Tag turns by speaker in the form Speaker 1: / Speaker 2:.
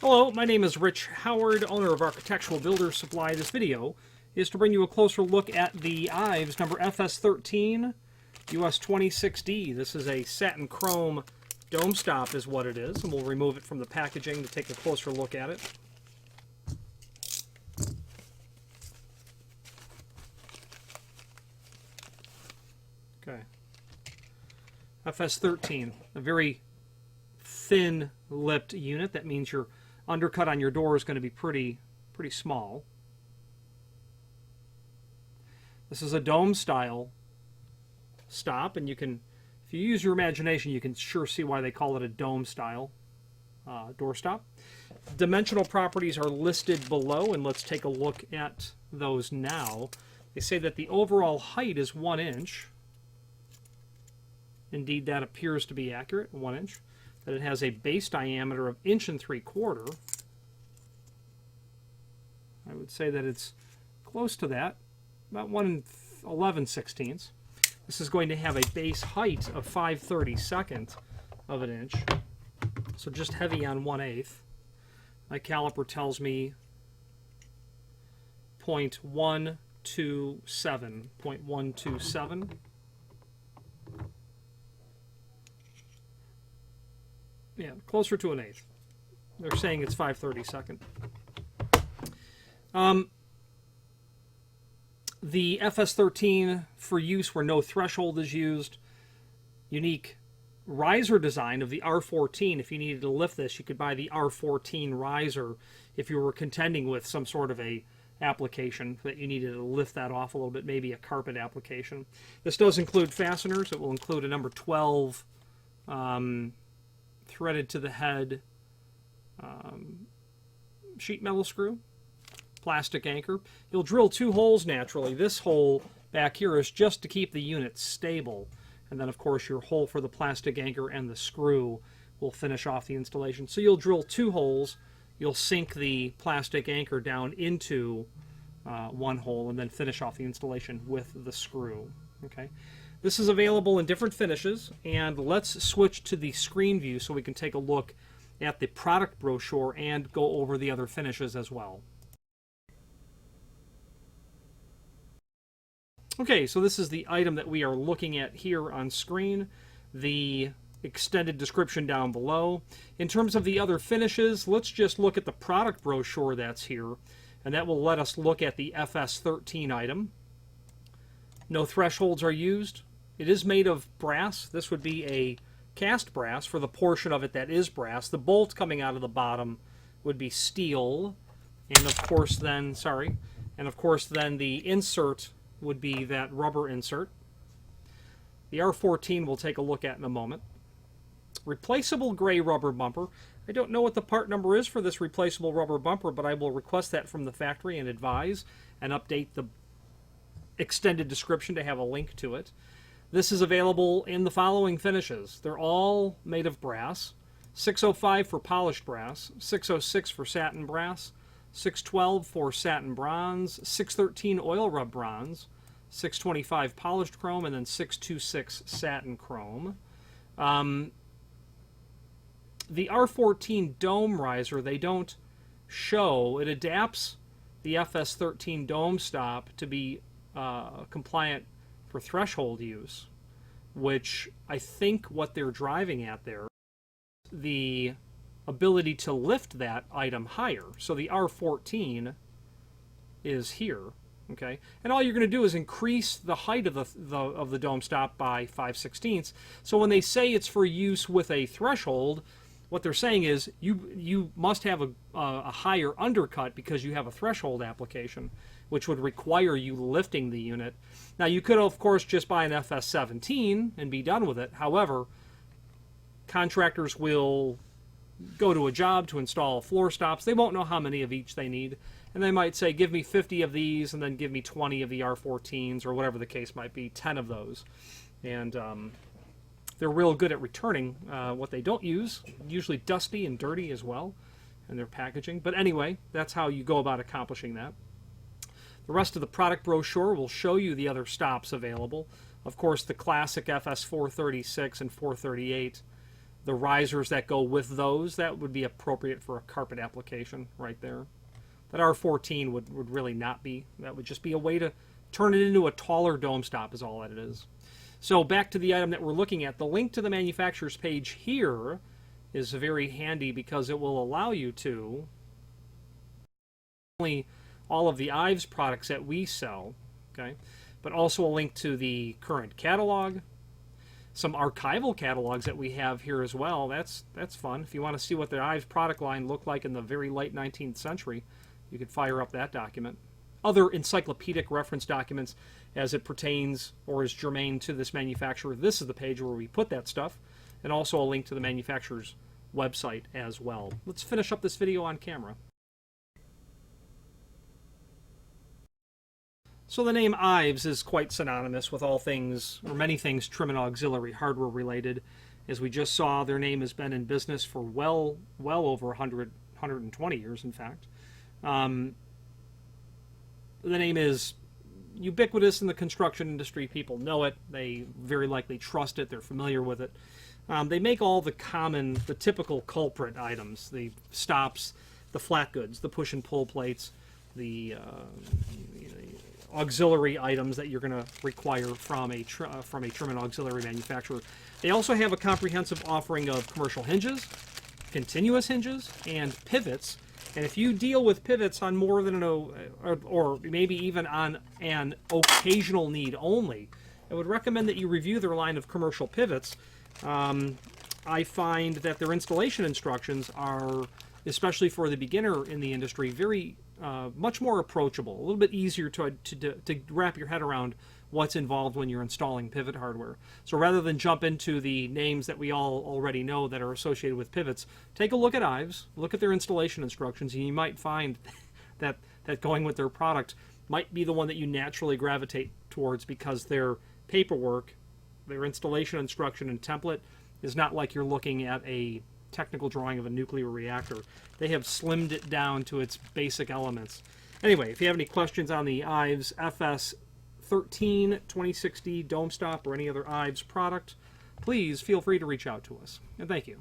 Speaker 1: Hello, my name is Rich Howard, owner of Architectural Builders Supply. This video is to bring you a closer look at the IVES number FS13 US26D. This is a satin chrome dome stop is what it is, and we'll remove it from the packaging to take a closer look at it. Okay. FS13, a very thin-lipped unit. That means your undercut on your door is going to be pretty small. This is a dome style stop, and you can, if you use your imagination, you can sure see why they call it a dome style door stop. Dimensional properties are listed below, and let's take a look at those now. They say that the overall height is 1 inch. Indeed, that appears to be accurate, 1 inch. That it has a base diameter of 1 3/4 inches. I would say that it's close to that, about 1 11/16. This is going to have a base height of 5/32 of an inch, so just heavy on 1/8. My caliper tells me 0.127. Yeah, closer to 1/8. They're saying it's 5/32. The FS13 for use where no threshold is used. Unique riser design of the R14. If you needed to lift this, you could buy the R14 riser if you were contending with some sort of a application that you needed to lift that off a little bit, maybe a carpet application. This does include fasteners. It will include a number 12 threaded to the head sheet metal screw, plastic anchor. You'll drill 2 holes naturally. This hole back here is just to keep the unit stable, and then of course your hole for the plastic anchor and the screw will finish off the installation. So you'll drill 2 holes, you'll sink the plastic anchor down into 1 hole, and then finish off the installation with the screw. Okay. This is available in different finishes, and let's switch to the screen view so we can take a look at the product brochure and go over the other finishes as well. Okay, so this is the item that we are looking at here on screen, the extended description down below. In terms of the other finishes, let's just look at the product brochure that's here, and that will let us look at the FS13 item. No thresholds are used. It is made of brass. This would be a cast brass for the portion of it that is brass. The bolt coming out of the bottom would be steel, and of course then, the insert would be that rubber insert. The R14 we'll take a look at in a moment. Replaceable gray rubber bumper. I don't know what the part number is for this replaceable rubber bumper, but I will request that from the factory and advise and update the extended description to have a link to it. This is available in the following finishes. They're all made of brass. 605 for polished brass, 606 for satin brass, 612 for satin bronze, 613 oil rub bronze, 625 polished chrome, and then 626 satin chrome. The R14 dome riser, they don't show. It adapts the FS13 dome stop to be compliant for threshold use, which I think what they're driving at there, the ability to lift that item higher. So the R14 is here, okay? And all you're going to do is increase the height of the dome stop by 5/16. So when they say it's for use with a threshold, what they're saying is you must have a higher undercut because you have a threshold application, which would require you lifting the unit. Now you could of course just buy an FS17 and be done with it. However, contractors will go to a job to install floor stops. They won't know how many of each they need, and they might say give me 50 of these and then give me 20 of the R14s, or whatever the case might be, 10 of those. And they're real good at returning what they don't use, usually dusty and dirty as well, in their packaging. But anyway, that's how you go about accomplishing that. The rest of the product brochure will show you the other stops available. Of course, the classic FS436 and 438 the risers that go with those, that would be appropriate for a carpet application right there. That R14 would really not be. That would just be a way to turn it into a taller dome stop is all that it is. So back to the item that we're looking at. The link to the manufacturer's page here is very handy because it will allow you to only all of the IVES products that we sell, okay, but also a link to the current catalog, some archival catalogs that we have here as well. That's fun. If you want to see what the IVES product line looked like in the very late 19th century, you could fire up that document. Other encyclopedic reference documents as it pertains or is germane to this manufacturer. This is the page where we put that stuff, and also a link to the manufacturer's website as well. Let's finish up this video on camera. So the name IVES is quite synonymous with all things, or many things, trim and auxiliary hardware related. As we just saw, their name has been in business for well over 120 years, in fact. The name is ubiquitous in the construction industry. People know it. They very likely trust it. They're familiar with it. They make all the typical culprit items, the stops, the flat goods, the push and pull plates, the auxiliary items that you're going to require from a trim and auxiliary manufacturer. They also have a comprehensive offering of commercial hinges, continuous hinges, and pivots. And if you deal with pivots on more than or maybe even on an occasional need only, I would recommend that you review their line of commercial pivots. I find that their installation instructions are, especially for the beginner in the industry, very much more approachable, a little bit easier to wrap your head around what's involved when you're installing pivot hardware. So rather than jump into the names that we all already know that are associated with pivots, take a look at IVES, look at their installation instructions, and you might find that going with their product might be the one that you naturally gravitate towards, because their paperwork, their installation instruction and template is not like you're looking at a technical drawing of a nuclear reactor. They have slimmed it down to its basic elements. Anyway, if you have any questions on the IVES FS13 26D dome stop or any other IVES product, please feel free to reach out to us. And thank you.